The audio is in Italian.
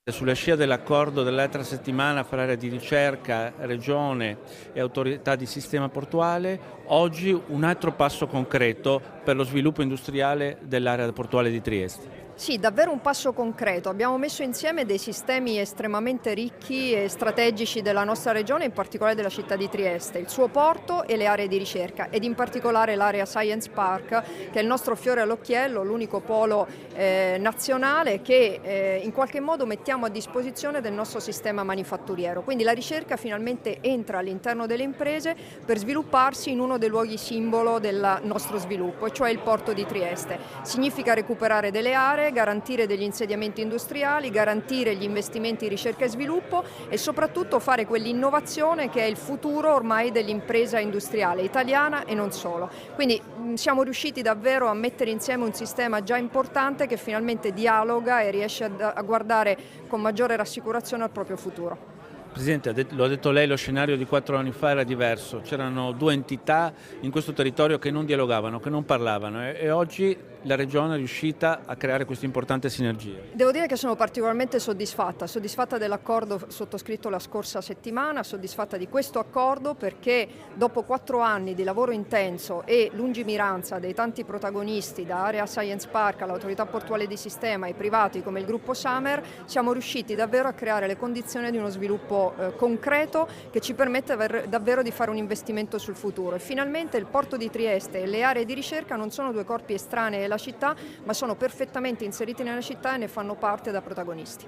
Sulla scia dell'accordo dell'altra settimana fra area di ricerca, regione e autorità di sistema portuale, oggi un altro passo concreto per lo sviluppo industriale dell'area portuale di Trieste. Sì, davvero un passo concreto. Abbiamo messo insieme dei sistemi estremamente ricchi e strategici della nostra regione, in particolare della città di Trieste, il suo porto e le aree di ricerca ed in particolare l'area Science Park, che è il nostro fiore all'occhiello, l'unico polo nazionale che in qualche modo mettiamo a disposizione del nostro sistema manifatturiero. Quindi la ricerca finalmente entra all'interno delle imprese per svilupparsi in uno dei luoghi simbolo del nostro sviluppo, e cioè il porto di Trieste. Significa recuperare delle aree, garantire degli insediamenti industriali, garantire gli investimenti in ricerca e sviluppo e soprattutto fare quell'innovazione che è il futuro ormai dell'impresa industriale italiana e non solo. Quindi siamo riusciti davvero a mettere insieme un sistema già importante che finalmente dialoga e riesce a guardare con maggiore rassicurazione al proprio futuro. Presidente, lo ha detto lei, lo scenario di 4 anni fa era diverso, c'erano due entità in questo territorio che non dialogavano, che non parlavano e oggi la Regione è riuscita a creare queste importanti sinergie. Devo dire che sono particolarmente soddisfatta dell'accordo sottoscritto la scorsa settimana, soddisfatta di questo accordo perché dopo 4 anni di lavoro intenso e lungimiranza dei tanti protagonisti, da Area Science Park all'autorità portuale di sistema ai privati come il gruppo Samer, siamo riusciti davvero a creare le condizioni di uno sviluppo concreto che ci permette davvero di fare un investimento sul futuro. E finalmente il porto di Trieste e le aree di ricerca non sono due corpi estranei alla città, ma sono perfettamente inseriti nella città e ne fanno parte da protagonisti.